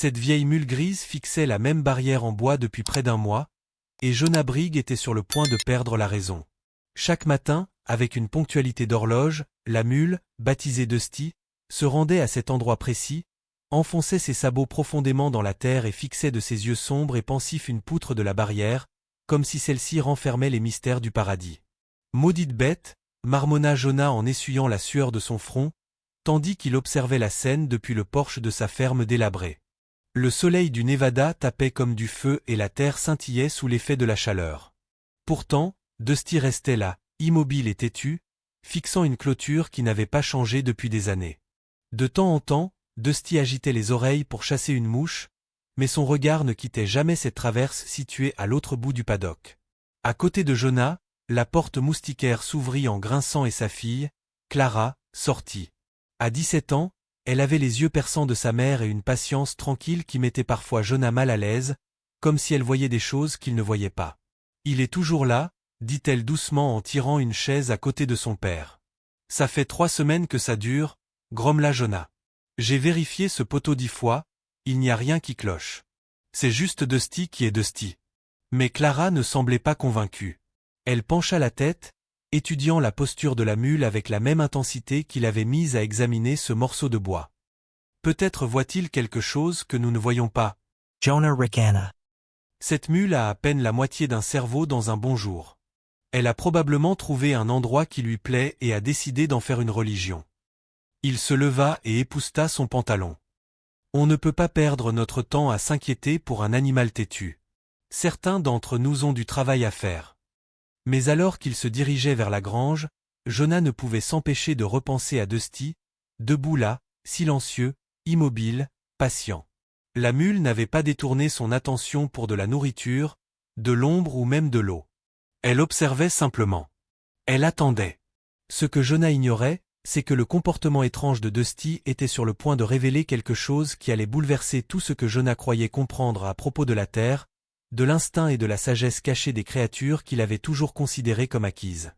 Cette vieille mule grise fixait la même barrière en bois depuis près d'un mois, et Jonah Briggs était sur le point de perdre la raison. Chaque matin, avec une ponctualité d'horloge, la mule, baptisée Dusty, se rendait à cet endroit précis, enfonçait ses sabots profondément dans la terre et fixait de ses yeux sombres et pensifs une poutre de la barrière, comme si celle-ci renfermait les mystères du paradis. Maudite bête, marmonna Jonah en essuyant la sueur de son front, tandis qu'il observait la scène depuis le porche de sa ferme délabrée. Le soleil du Nevada tapait comme du feu et la terre scintillait sous l'effet de la chaleur. Pourtant, Dusty restait là, immobile et têtu, fixant une clôture qui n'avait pas changé depuis des années. De temps en temps, Dusty agitait les oreilles pour chasser une mouche, mais son regard ne quittait jamais cette traverse située à l'autre bout du paddock. À côté de Jonah, la porte moustiquaire s'ouvrit en grinçant et sa fille, Clara, sortit. À 17 ans, elle avait les yeux perçants de sa mère et une patience tranquille qui mettait parfois Jonah mal à l'aise, comme si elle voyait des choses qu'il ne voyait pas. « Il est toujours là », dit-elle doucement en tirant une chaise à côté de son père. « Ça fait 3 semaines que ça dure », grommela Jonah. « J'ai vérifié ce poteau 10 fois, il n'y a rien qui cloche. C'est juste Dusty qui est Dusty. » Mais Clara ne semblait pas convaincue. Elle pencha la tête, étudiant la posture de la mule avec la même intensité qu'il avait mise à examiner ce morceau de bois. Peut-être voit-il quelque chose que nous ne voyons pas. Jonah ricana. Cette mule a à peine la moitié d'un cerveau dans un bon jour. Elle a probablement trouvé un endroit qui lui plaît et a décidé d'en faire une religion. Il se leva et épousseta son pantalon. On ne peut pas perdre notre temps à s'inquiéter pour un animal têtu. Certains d'entre nous ont du travail à faire. Mais alors qu'il se dirigeait vers la grange, Jonah ne pouvait s'empêcher de repenser à Dusty, debout là, silencieux, immobile, patient. La mule n'avait pas détourné son attention pour de la nourriture, de l'ombre ou même de l'eau. Elle observait simplement. Elle attendait. Ce que Jonah ignorait, c'est que le comportement étrange de Dusty était sur le point de révéler quelque chose qui allait bouleverser tout ce que Jonah croyait comprendre à propos de la terre, de l'instinct et de la sagesse cachée des créatures qu'il avait toujours considérées comme acquises.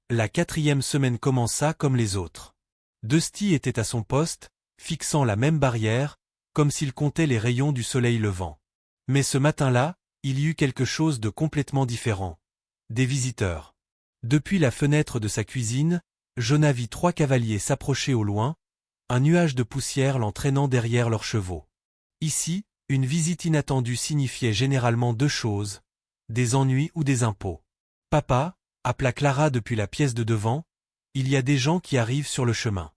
La 4e semaine commença comme les autres. Dusty était à son poste, fixant la même barrière, comme s'il comptait les rayons du soleil levant. Mais ce matin-là, il y eut quelque chose de complètement différent. Des visiteurs. Depuis la fenêtre de sa cuisine, Jonah vit 3 cavaliers s'approcher au loin, un nuage de poussière l'entraînant derrière leurs chevaux. Ici, une visite inattendue signifiait généralement 2 choses, des ennuis ou des impôts. « Papa », appela Clara depuis la pièce de devant, « il y a des gens qui arrivent sur le chemin. »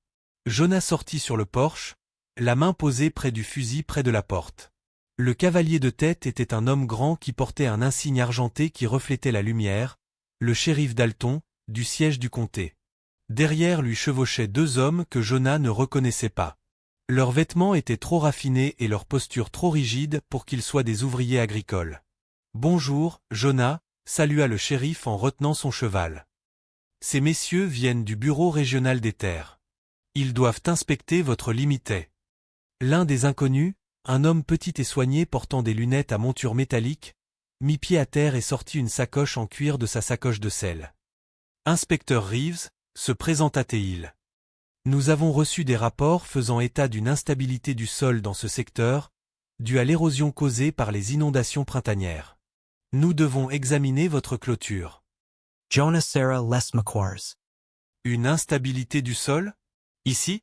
Jonah sortit sur le porche, la main posée près du fusil près de la porte. Le cavalier de tête était un homme grand qui portait un insigne argenté qui reflétait la lumière, le shérif Dalton, du siège du comté. Derrière lui chevauchaient 2 hommes que Jonah ne reconnaissait pas. Leurs vêtements étaient trop raffinés et leur posture trop rigide pour qu'ils soient des ouvriers agricoles. « Bonjour, Jonah », salua le shérif en retenant son cheval. « Ces messieurs viennent du bureau régional des terres. Ils doivent inspecter votre limitet. » L'un des inconnus, un homme petit et soigné portant des lunettes à monture métallique, mit pied à terre et sortit une sacoche en cuir de sa sacoche de sel. « Inspecteur Reeves », se présenta-t-il. Nous avons reçu des rapports faisant état d'une instabilité du sol dans ce secteur, due à l'érosion causée par les inondations printanières. Nous devons examiner votre clôture. Jonah Sarah Les McQuarrs. Une instabilité du sol? Ici?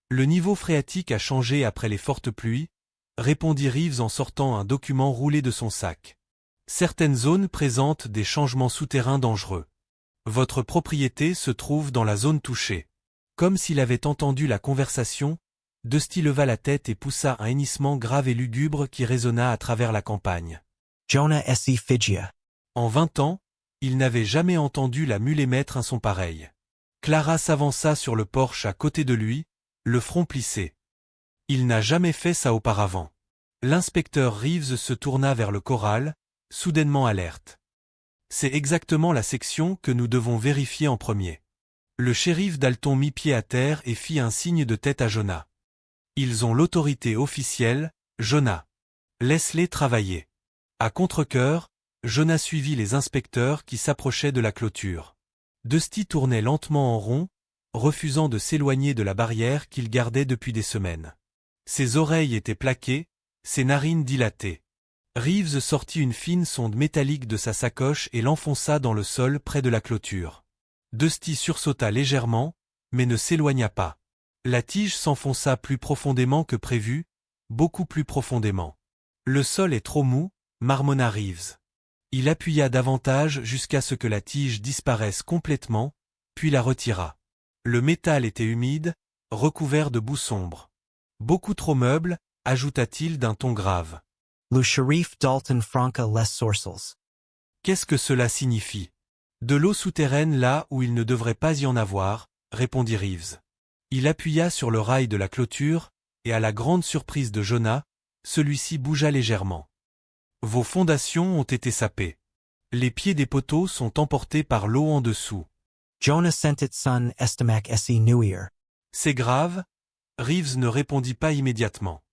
Le niveau phréatique a changé après les fortes pluies, répondit Reeves en sortant un document roulé de son sac. Certaines zones présentent des changements souterrains dangereux. Votre propriété se trouve dans la zone touchée. Comme s'il avait entendu la conversation, Dusty leva la tête et poussa un hennissement grave et lugubre qui résonna à travers la campagne. Jonah S.E. Figia. En 20 ans, il n'avait jamais entendu la mule émettre un son pareil. Clara s'avança sur le porche à côté de lui, le front plissé. Il n'a jamais fait ça auparavant. L'inspecteur Reeves se tourna vers le corral, soudainement alerte. C'est exactement la section que nous devons vérifier en premier. Le shérif Dalton mit pied à terre et fit un signe de tête à Jonah. Ils ont l'autorité officielle, Jonah. Laisse-les travailler. À contre-cœur, Jonah suivit les inspecteurs qui s'approchaient de la clôture. Dusty tournait lentement en rond, refusant de s'éloigner de la barrière qu'il gardait depuis des semaines. Ses oreilles étaient plaquées, ses narines dilatées. Reeves sortit une fine sonde métallique de sa sacoche et l'enfonça dans le sol près de la clôture. Dusty sursauta légèrement, mais ne s'éloigna pas. La tige s'enfonça plus profondément que prévu, beaucoup plus profondément. Le sol est trop mou, marmonna Reeves. Il appuya davantage jusqu'à ce que la tige disparaisse complètement, puis la retira. Le métal était humide, recouvert de boue sombre. Beaucoup trop meuble, ajouta-t-il d'un ton grave. Le shérif Dalton Franca les sourcils. Qu'est-ce que cela signifie? De l'eau souterraine là où il ne devrait pas y en avoir, répondit Reeves. Il appuya sur le rail de la clôture, et à la grande surprise de Jonah, celui-ci bougea légèrement. Vos fondations ont été sapées. Les pieds des poteaux sont emportés par l'eau en dessous. Jonah sentit son estomac se nuire. C'est grave? Reeves ne répondit pas immédiatement.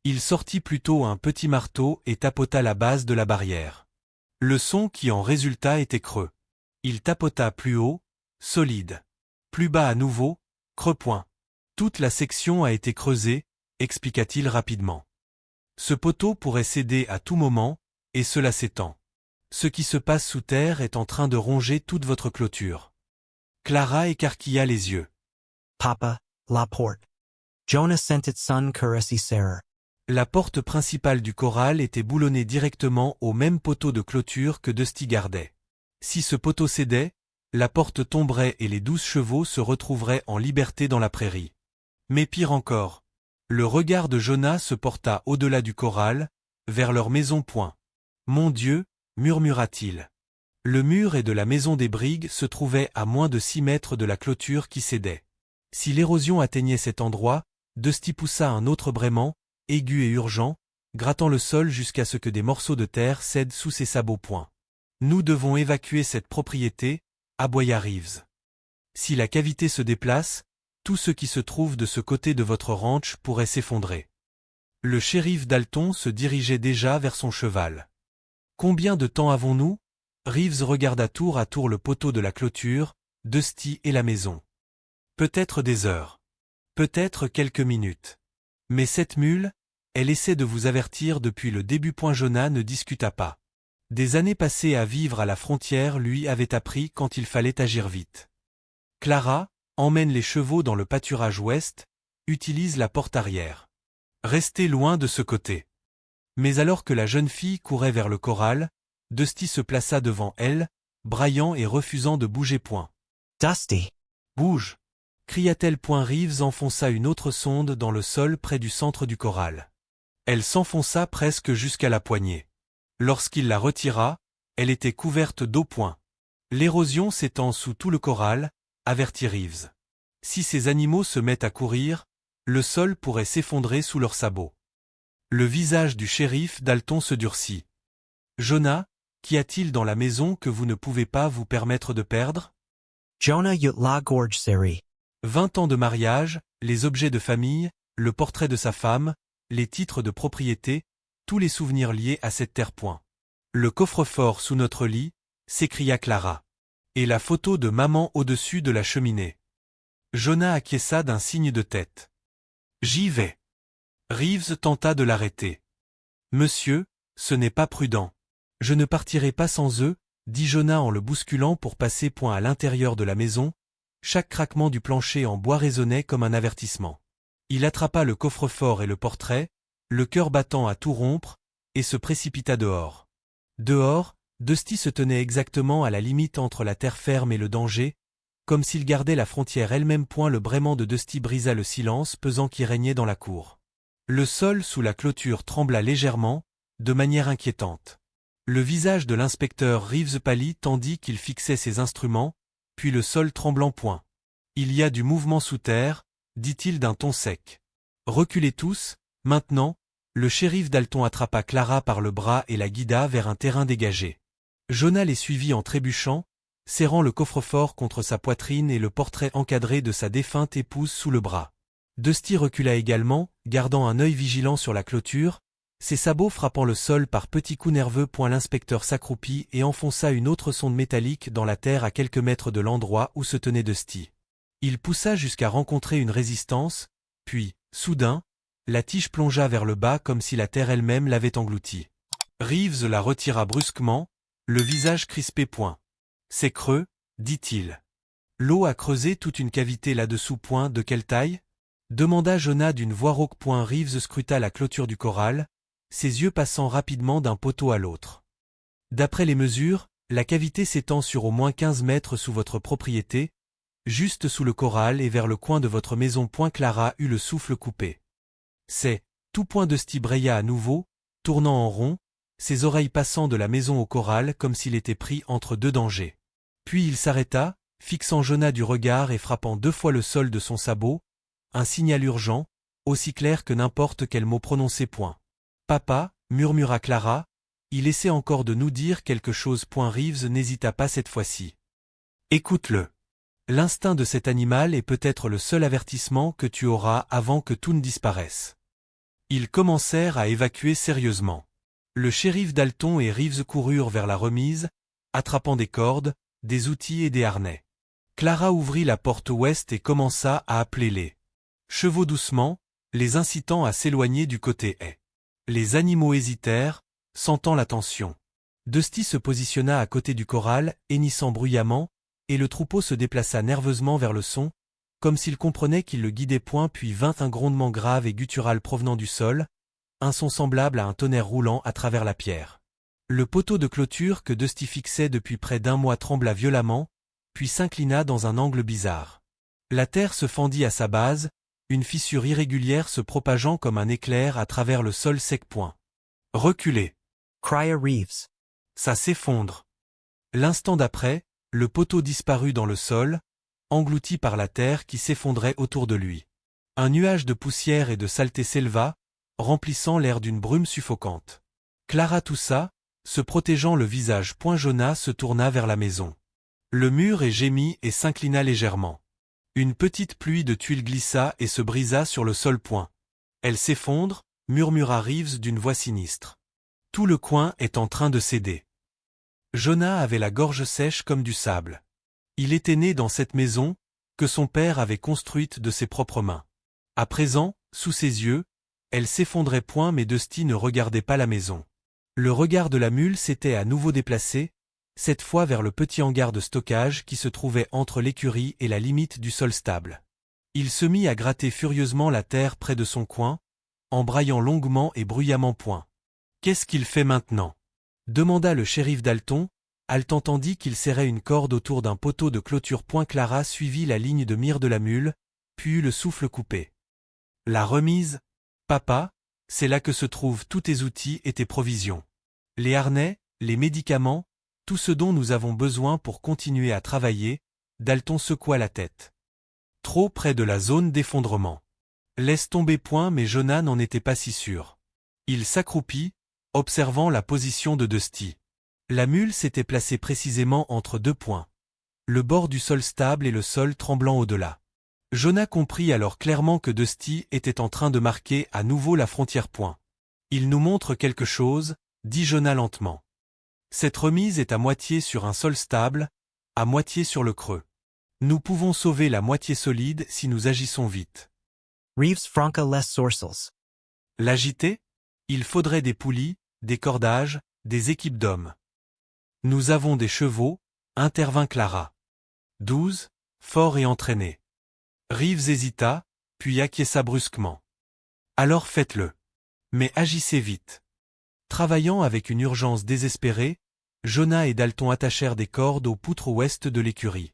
Il sortit plutôt un petit marteau et tapota la base de la barrière. Le son qui en résulta était creux. Il tapota plus haut, solide. Plus bas à nouveau, creux point. Toute la section a été creusée, expliqua-t-il rapidement. Ce poteau pourrait céder à tout moment, et cela s'étend. Ce qui se passe sous terre est en train de ronger toute votre clôture. Clara écarquilla les yeux. Papa, la porte. Jonah sentit son cœur se serrer. La porte principale du corral était boulonnée directement au même poteau de clôture que Dusty gardait. Si ce poteau cédait, la porte tomberait et les 12 chevaux se retrouveraient en liberté dans la prairie. Mais pire encore, le regard de Jonah se porta au-delà du corral, vers leur maison. Mon Dieu, murmura-t-il. Le mur et de la maison des Briggs se trouvaient à moins de 6 mètres de la clôture qui cédait. Si l'érosion atteignait cet endroit, Dusty poussa un autre braiement, aigu et urgent, grattant le sol jusqu'à ce que des morceaux de terre cèdent sous ses sabots. Nous devons évacuer cette propriété, aboya Reeves. Si la cavité se déplace, tout ce qui se trouve de ce côté de votre ranch pourrait s'effondrer. Le shérif Dalton se dirigeait déjà vers son cheval. Combien de temps avons-nous? Reeves regarda tour à tour le poteau de la clôture, Dusty et la maison. Peut-être des heures. Peut-être quelques minutes. Mais cette mule, elle essaie de vous avertir depuis le début. Jonah ne discuta pas. Des années passées à vivre à la frontière lui avaient appris quand il fallait agir vite. Clara, emmène les chevaux dans le pâturage ouest, utilise la porte arrière. Restez loin de ce côté. Mais alors que la jeune fille courait vers le corral, Dusty se plaça devant elle, braillant et refusant de bouger. Dusty. Bouge! Cria-t-elle. Reeves enfonça une autre sonde dans le sol près du centre du corral. Elle s'enfonça presque jusqu'à la poignée. Lorsqu'il la retira, elle était couverte d'eau. L'érosion s'étend sous tout le corral, avertit Reeves. Si ces animaux se mettent à courir, le sol pourrait s'effondrer sous leurs sabots. Le visage du shérif Dalton se durcit. Jonah, qu'y a-t-il dans la maison que vous ne pouvez pas vous permettre de perdre? Jonah yut la gorge seri. 20 ans de mariage, les objets de famille, le portrait de sa femme, les titres de propriété, tous les souvenirs liés à cette terre. Le coffre-fort sous notre lit, s'écria Clara. Et la photo de maman au-dessus de la cheminée. Jonah acquiesça d'un signe de tête. J'y vais. Reeves tenta de l'arrêter. Monsieur, ce n'est pas prudent. Je ne partirai pas sans eux, dit Jonah en le bousculant pour passer à l'intérieur de la maison. Chaque craquement du plancher en bois résonnait comme un avertissement. Il attrapa le coffre-fort et le portrait, le cœur battant à tout rompre, et se précipita dehors. Dehors, Dusty se tenait exactement à la limite entre la terre ferme et le danger, comme s'il gardait la frontière elle-même. Le braiement de Dusty brisa le silence pesant qui régnait dans la cour. Le sol sous la clôture trembla légèrement, de manière inquiétante. Le visage de l'inspecteur Reeves pâlit tandis qu'il fixait ses instruments, puis le sol tremblant. Il y a du mouvement sous terre, dit-il d'un ton sec. Reculez tous, maintenant. Le shérif Dalton attrapa Clara par le bras et la guida vers un terrain dégagé. Jonah les suivit en trébuchant, serrant le coffre-fort contre sa poitrine et le portrait encadré de sa défunte épouse sous le bras. Dusty recula également, gardant un œil vigilant sur la clôture, ses sabots frappant le sol par petits coups nerveux. L'inspecteur s'accroupit et enfonça une autre sonde métallique dans la terre à quelques mètres de l'endroit où se tenait Dusty. Il poussa jusqu'à rencontrer une résistance, puis, soudain, la tige plongea vers le bas comme si la terre elle-même l'avait engloutie. Reeves la retira brusquement, le visage crispé. C'est creux, dit-il. L'eau a creusé toute une cavité là-dessous. De quelle taille? Demanda Jonah d'une voix rauque. Reeves scruta la clôture du corral, ses yeux passant rapidement d'un poteau à l'autre. D'après les mesures, la cavité s'étend sur au moins 15 mètres sous votre propriété, juste sous le corral et vers le coin de votre maison. Clara eut le souffle coupé. C'est tout. Dusty braya à nouveau, tournant en rond, ses oreilles passant de la maison au corral comme s'il était pris entre deux dangers. Puis il s'arrêta, fixant Jonah du regard et frappant 2 fois le sol de son sabot, un signal urgent, aussi clair que n'importe quel mot prononcé. Papa, murmura Clara, il essaie encore de nous dire quelque chose. Reeves n'hésita pas cette fois-ci. Écoute-le. L'instinct de cet animal est peut-être le seul avertissement que tu auras avant que tout ne disparaisse. Ils commencèrent à évacuer sérieusement. Le shérif Dalton et Reeves coururent vers la remise, attrapant des cordes, des outils et des harnais. Clara ouvrit la porte ouest et commença à appeler les chevaux doucement, les incitant à s'éloigner du côté haie. Les animaux hésitèrent, sentant la tension. Dusty se positionna à côté du corral, hennissant bruyamment, et le troupeau se déplaça nerveusement vers le son, comme s'il comprenait qu'il le guidait. Puis vint un grondement grave et guttural provenant du sol, un son semblable à un tonnerre roulant à travers la pierre. Le poteau de clôture que Dusty fixait depuis près d'1 mois trembla violemment, puis s'inclina dans un angle bizarre. La terre se fendit à sa base, une fissure irrégulière se propageant comme un éclair à travers le sol sec. Reculez. Cria Reeves. Ça s'effondre. L'instant d'après, le poteau disparut dans le sol, englouti par la terre qui s'effondrait autour de lui. Un nuage de poussière et de saleté s'éleva, remplissant l'air d'une brume suffocante. Clara toussa, se protégeant le visage. Jonah se tourna vers la maison. Le mur gémit et s'inclina légèrement. Une petite pluie de tuiles glissa et se brisa sur le sol. Elle s'effondre, murmura Reeves d'une voix sinistre. Tout le coin est en train de céder. Jonah avait la gorge sèche comme du sable. Il était né dans cette maison, que son père avait construite de ses propres mains. À présent, sous ses yeux, elle s'effondrait. Mais Dusty ne regardait pas la maison. Le regard de la mule s'était à nouveau déplacé, cette fois vers le petit hangar de stockage qui se trouvait entre l'écurie et la limite du sol stable. Il se mit à gratter furieusement la terre près de son coin, en braillant longuement et bruyamment. Qu'est-ce qu'il fait maintenant? Demanda le shérif Dalton, haletant tandis qu'il serrait une corde autour d'un poteau de clôture. Clara suivit la ligne de mire de la mule, puis eut le souffle coupé. La remise? Papa, c'est là que se trouvent tous tes outils et tes provisions. Les harnais, les médicaments, tout ce dont nous avons besoin pour continuer à travailler. Dalton secoua la tête. Trop près de la zone d'effondrement. Laisse tomber. Mais Jonah n'en était pas si sûr. Il s'accroupit, observant la position de Dusty. La mule s'était placée précisément entre 2 points. Le bord du sol stable et le sol tremblant au-delà. Jonah comprit alors clairement que Dusty était en train de marquer à nouveau la frontière. Il nous montre quelque chose, dit Jonah lentement. Cette remise est à moitié sur un sol stable, à moitié sur le creux. Nous pouvons sauver la moitié solide si nous agissons vite. Reeves franca les sourcils. L'agiter? Il faudrait des poulies, des cordages, des équipes d'hommes. Nous avons des chevaux, intervint Clara. 12, forts et entraînés. Reeves hésita, puis acquiesça brusquement. Alors faites-le. Mais agissez vite. Travaillant avec une urgence désespérée, Jonah et Dalton attachèrent des cordes aux poutres ouest de l'écurie.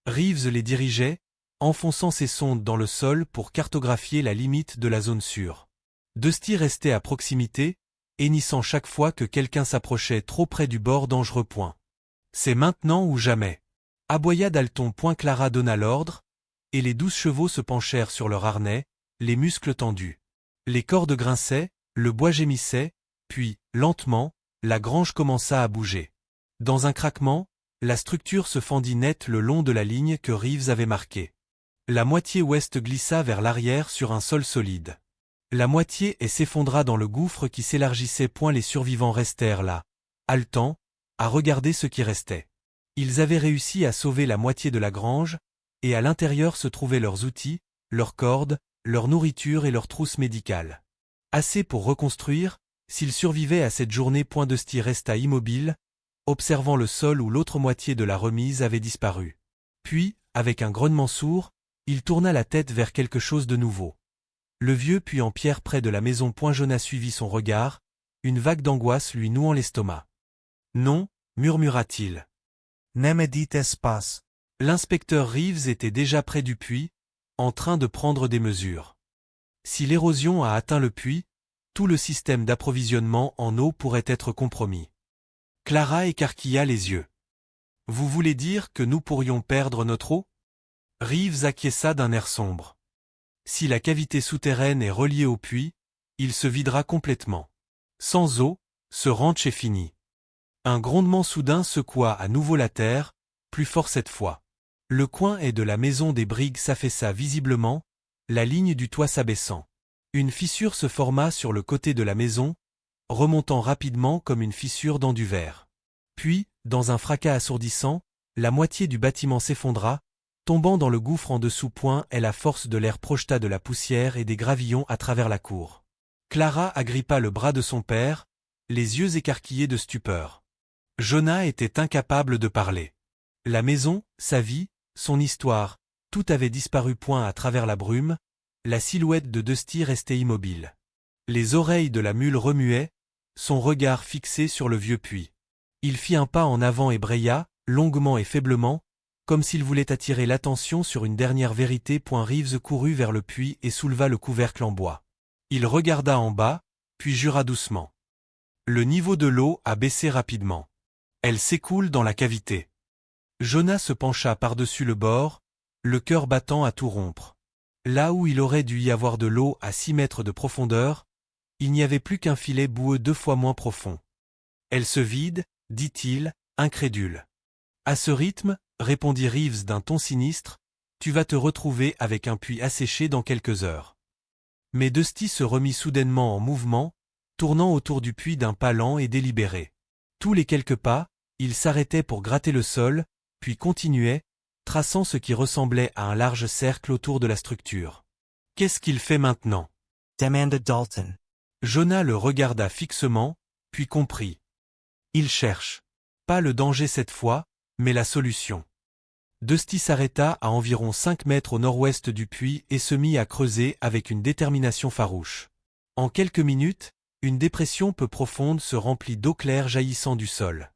Reeves les dirigeait, enfonçant ses sondes dans le sol pour cartographier la limite de la zone sûre. Dusty restait à proximité, hennissant chaque fois que quelqu'un s'approchait trop près du bord dangereux. C'est maintenant ou jamais. Aboya Dalton. Clara donna l'ordre, et les 12 chevaux se penchèrent sur leur harnais, les muscles tendus. Les cordes grinçaient, le bois gémissait, puis, lentement, la grange commença à bouger. Dans un craquement, la structure se fendit net le long de la ligne que Reeves avait marquée. La moitié ouest glissa vers l'arrière sur un sol solide. La moitié est s'effondra dans le gouffre qui s'élargissait. Les survivants restèrent là, haletants, à regarder ce qui restait. Ils avaient réussi à sauver la moitié de la grange, et à l'intérieur se trouvaient leurs outils, leurs cordes, leur nourriture et leur trousse médicale. Assez pour reconstruire, s'ils survivaient à cette journée. Dusty resta immobile, observant le sol où l'autre moitié de la remise avait disparu. Puis, avec un grognement sourd, il tourna la tête vers quelque chose de nouveau. Le vieux puits en pierre près de la maison. Jonas suivit son regard, une vague d'angoisse lui nouant l'estomac. Non, murmura-t-il. Ne me dites pas. L'inspecteur Reeves était déjà près du puits, en train de prendre des mesures. Si l'érosion a atteint le puits, tout le système d'approvisionnement en eau pourrait être compromis. Clara écarquilla les yeux. Vous voulez dire que nous pourrions perdre notre eau? Reeves acquiesça d'un air sombre. Si la cavité souterraine est reliée au puits, il se videra complètement. Sans eau, ce ranch est fini. Un grondement soudain secoua à nouveau la terre, plus fort cette fois. Le coin est de la maison des Briggs s'affaissa visiblement, la ligne du toit s'abaissant. Une fissure se forma sur le côté de la maison, remontant rapidement comme une fissure dans du verre. Puis, dans un fracas assourdissant, la moitié du bâtiment s'effondra, tombant dans le gouffre en dessous. Et la force de l'air projeta de la poussière et des gravillons à travers la cour. Clara agrippa le bras de son père, les yeux écarquillés de stupeur. Jonah était incapable de parler. La maison, sa vie, son histoire, tout avait disparu. À travers la brume, la silhouette de Dusty restait immobile. Les oreilles de la mule remuaient, son regard fixé sur le vieux puits. Il fit un pas en avant et braya, longuement et faiblement, comme s'il voulait attirer l'attention sur une dernière vérité. Reeves courut vers le puits et souleva le couvercle en bois. Il regarda en bas, puis jura doucement. Le niveau de l'eau a baissé rapidement. Elle s'écoule dans la cavité. Jonah se pencha par-dessus le bord, le cœur battant à tout rompre. Là où il aurait dû y avoir de l'eau à 6 mètres de profondeur, il n'y avait plus qu'un filet boueux 2 fois moins profond. Elle se vide, dit-il, incrédule. À ce rythme, répondit Reeves d'un ton sinistre, tu vas te retrouver avec un puits asséché dans quelques heures. Mais Dusty se remit soudainement en mouvement, tournant autour du puits d'un pas lent et délibéré. Tous les quelques pas, il s'arrêtait pour gratter le sol, puis continuait, traçant ce qui ressemblait à un large cercle autour de la structure. Qu'est-ce qu'il fait maintenant? Demanda Dalton. Jonah le regarda fixement, puis comprit. Il cherche. Pas le danger cette fois, mais la solution. Dusty s'arrêta à environ 5 mètres au nord-ouest du puits et se mit à creuser avec une détermination farouche. En quelques minutes, une dépression peu profonde se remplit d'eau claire jaillissant du sol.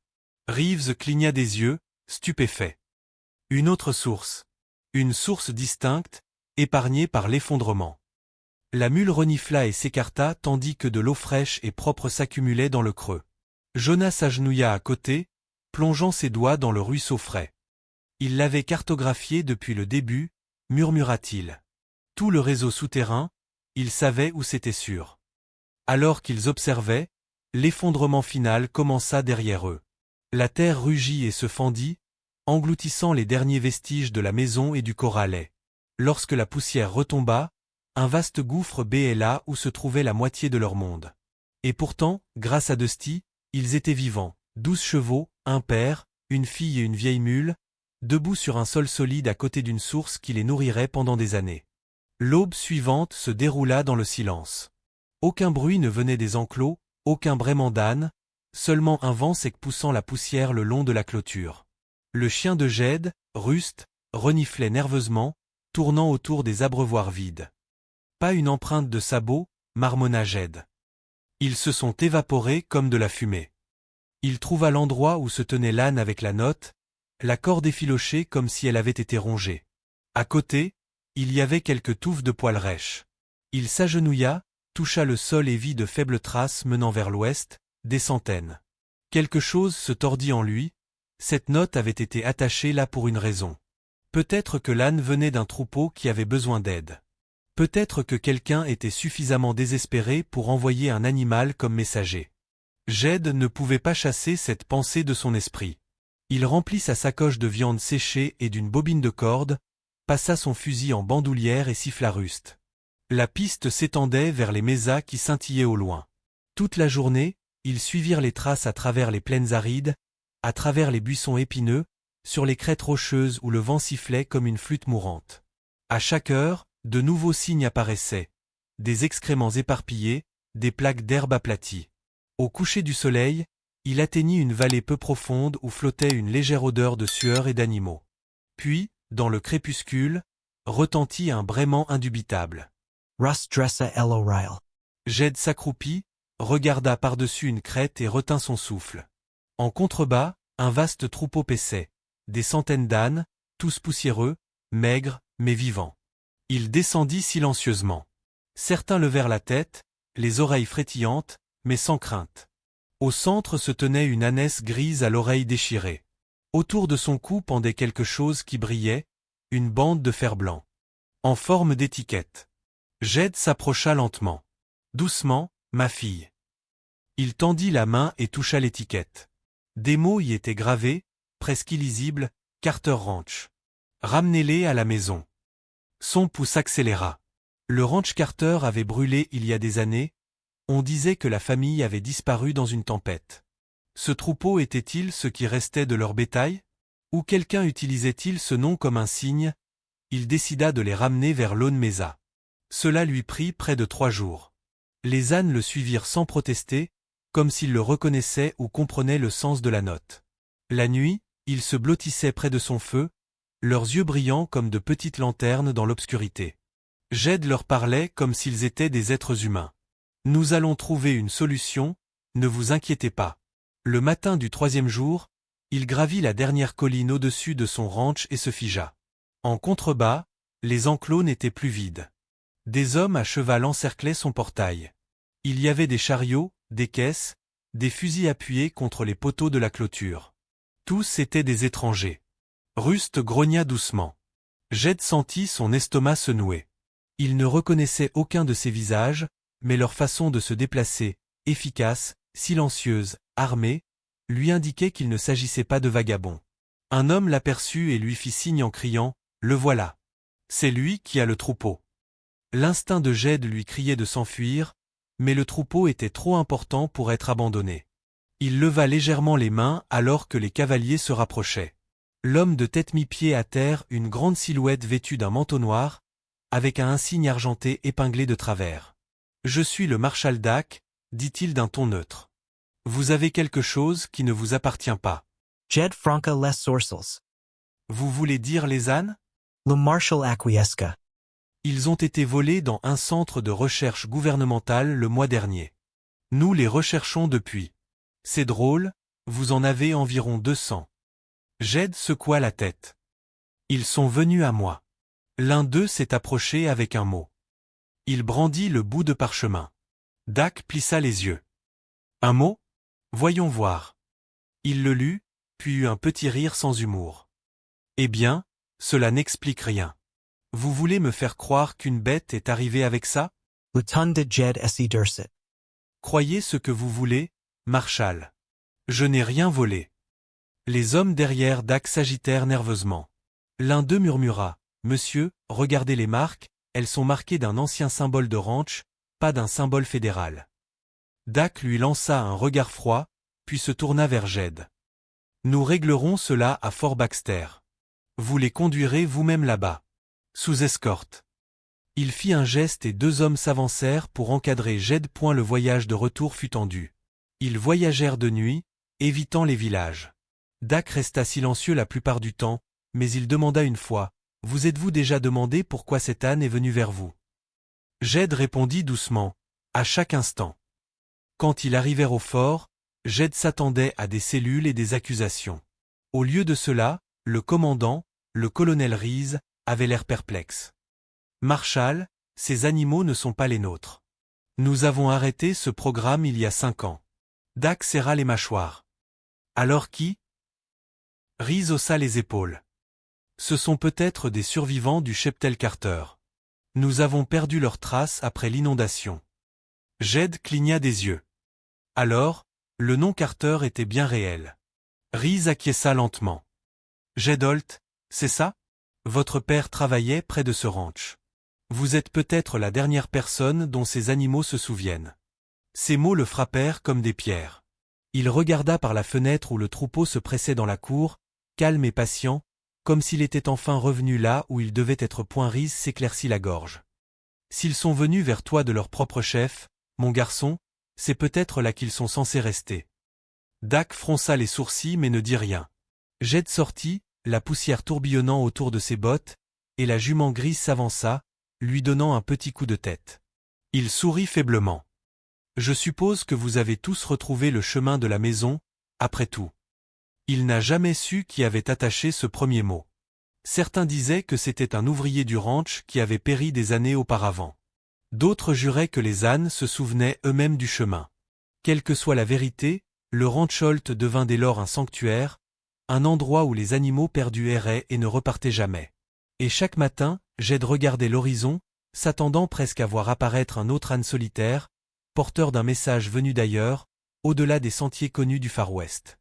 Reeves cligna des yeux, stupéfait. Une autre source. Une source distincte, épargnée par l'effondrement. La mule renifla et s'écarta tandis que de l'eau fraîche et propre s'accumulait dans le creux. Jonah s'agenouilla à côté, plongeant ses doigts dans le ruisseau frais. Il l'avait cartographié depuis le début, murmura-t-il. Tout le réseau souterrain, il savait où c'était sûr. Alors qu'ils observaient, l'effondrement final commença derrière eux. La terre rugit et se fendit, engloutissant les derniers vestiges de la maison et du corralet. Lorsque la poussière retomba, un vaste gouffre béait là où se trouvait la moitié de leur monde. Et pourtant, grâce à Dusty, ils étaient vivants, 12 chevaux, un père, une fille et une vieille mule, debout sur un sol solide à côté d'une source qui les nourrirait pendant des années. L'aube suivante se déroula dans le silence. Aucun bruit ne venait des enclos, aucun braiement d'âne, seulement un vent sec poussant la poussière le long de la clôture. Le chien de Jed, Rust, reniflait nerveusement, tournant autour des abreuvoirs vides. Pas une empreinte de sabot, marmonna Jed. Ils se sont évaporés comme de la fumée. Il trouva l'endroit où se tenait l'âne avec la note, la corde effilochée comme si elle avait été rongée. À côté, il y avait quelques touffes de poils rêches. Il s'agenouilla, toucha le sol et vit de faibles traces menant vers l'ouest, des centaines. Quelque chose se tordit en lui, cette note avait été attachée là pour une raison. Peut-être que l'âne venait d'un troupeau qui avait besoin d'aide. Peut-être que quelqu'un était suffisamment désespéré pour envoyer un animal comme messager. Jed ne pouvait pas chasser cette pensée de son esprit. Il remplit sa sacoche de viande séchée et d'une bobine de corde, passa son fusil en bandoulière et siffla Rust. La piste s'étendait vers les mésas qui scintillaient au loin. Toute la journée, ils suivirent les traces à travers les plaines arides, à travers les buissons épineux, sur les crêtes rocheuses où le vent sifflait comme une flûte mourante. À chaque heure, De nouveaux signes apparaissaient. Des excréments éparpillés, des plaques d'herbe aplaties. Au coucher du soleil, il atteignit une vallée peu profonde où flottait une légère odeur de sueur et d'animaux. Puis, dans le crépuscule, retentit un braiement indubitable. Rus dressa Eloryle. Jed s'accroupit, regarda par-dessus une crête et retint son souffle. En contrebas, un vaste troupeau paissait. Des centaines d'ânes, tous poussiéreux, maigres, mais vivants. Il descendit silencieusement. Certains levèrent la tête, les oreilles frétillantes, mais sans crainte. Au centre se tenait une ânesse grise à l'oreille déchirée. Autour de son cou pendait quelque chose qui brillait, une bande de fer-blanc. En forme d'étiquette. Jed s'approcha lentement. Doucement, ma fille. Il tendit la main et toucha l'étiquette. Des mots y étaient gravés, presque illisibles, Carter Ranch. Ramenez-les à la maison. Son pouce accéléra. Le ranch Carter avait brûlé il y a des années. On disait que la famille avait disparu dans une tempête. Ce troupeau était-il ce qui restait de leur bétail? Ou quelqu'un utilisait-il ce nom comme un signe? Il décida de les ramener vers Lone Mesa. Cela lui prit près de 3 jours. Les ânes le suivirent sans protester, comme s'ils le reconnaissaient ou comprenaient le sens de la note. La nuit, ils se blottissaient près de son feu, leurs yeux brillants comme de petites lanternes dans l'obscurité. Jed leur parlait comme s'ils étaient des êtres humains. Nous allons trouver une solution, ne vous inquiétez pas. Le matin du 3e jour, il gravit la dernière colline au-dessus de son ranch et se figea. En contrebas, les enclos n'étaient plus vides. Des hommes à cheval encerclaient son portail. Il y avait des chariots, des caisses, des fusils appuyés contre les poteaux de la clôture. Tous étaient des étrangers. Rust grogna doucement. Jed sentit son estomac se nouer. Il ne reconnaissait aucun de ces visages, mais leur façon de se déplacer, efficace, silencieuse, armée, lui indiquait qu'il ne s'agissait pas de vagabonds. Un homme l'aperçut et lui fit signe en criant « Le voilà !» C'est lui qui a le troupeau. L'instinct de Jed lui criait de s'enfuir, mais le troupeau était trop important pour être abandonné. Il leva légèrement les mains alors que les cavaliers se rapprochaient. L'homme de tête mi-pied à terre, une grande silhouette vêtue d'un manteau noir, avec un insigne argenté épinglé de travers. « Je suis le marshal Dak, dit-il d'un ton neutre. Vous avez quelque chose qui ne vous appartient pas. Jed franca les sourcils. Vous voulez dire les ânes? Le marshal acquiesca. Ils ont été volés dans un centre de recherche gouvernemental le mois dernier. Nous les recherchons depuis. C'est drôle, vous en avez environ 200. Jed secoua la tête. Ils sont venus à moi. L'un d'eux s'est approché avec un mot. Il brandit le bout de parchemin. Dak plissa les yeux. Un mot? Voyons voir. Il le lut, puis eut un petit rire sans humour. Eh bien, cela n'explique rien. Vous voulez me faire croire qu'une bête est arrivée avec ça? Lutonde Jed esi dursit. Croyez ce que vous voulez, Marshal. Je n'ai rien volé. Les hommes derrière Dak s'agitèrent nerveusement. L'un d'eux murmura, « Monsieur, regardez les marques, elles sont marquées d'un ancien symbole de ranch, pas d'un symbole fédéral. » Dak lui lança un regard froid, puis se tourna vers Jed. « Nous réglerons cela à Fort Baxter. Vous les conduirez vous-même là-bas. Sous escorte. » Il fit un geste et 2 hommes s'avancèrent pour encadrer Jed. Le voyage de retour fut tendu. Ils voyagèrent de nuit, évitant les villages. Dak resta silencieux la plupart du temps, mais il demanda une fois, « Vous êtes-vous déjà demandé pourquoi cet âne est venu vers vous ?» Jed répondit doucement, « À chaque instant. » Quand ils arrivèrent au fort, Jed s'attendait à des cellules et des accusations. Au lieu de cela, le commandant, le colonel Reese, avait l'air perplexe. « Marshal, ces animaux ne sont pas les nôtres. Nous avons arrêté ce programme il y a 5 ans. » Dak serra les mâchoires. « Alors qui ?» Reese haussa les épaules. « Ce sont peut-être des survivants du cheptel Carter. Nous avons perdu leurs traces après l'inondation. » Jed cligna des yeux. Alors, le nom Carter était bien réel. Reese acquiesça lentement. « Jed Holt, c'est ça? Votre père travaillait près de ce ranch. Vous êtes peut-être la dernière personne dont ces animaux se souviennent. » Ces mots le frappèrent comme des pierres. Il regarda par la fenêtre où le troupeau se pressait dans la cour, calme et patient, comme s'il était enfin revenu là où il devait être. Rhys s'éclaircit la gorge. S'ils sont venus vers toi de leur propre chef, mon garçon, c'est peut-être là qu'ils sont censés rester. Dak fronça les sourcils mais ne dit rien. Jed sortit, la poussière tourbillonnant autour de ses bottes, et la jument grise s'avança, lui donnant un petit coup de tête. Il sourit faiblement. Je suppose que vous avez tous retrouvé le chemin de la maison, après tout. Il n'a jamais su qui avait attaché ce premier mot. Certains disaient que c'était un ouvrier du ranch qui avait péri des années auparavant. D'autres juraient que les ânes se souvenaient eux-mêmes du chemin. Quelle que soit la vérité, le ranch Holt devint dès lors un sanctuaire, un endroit où les animaux perdus erraient et ne repartaient jamais. Et chaque matin, Jed regardait l'horizon, s'attendant presque à voir apparaître un autre âne solitaire, porteur d'un message venu d'ailleurs, au-delà des sentiers connus du Far West.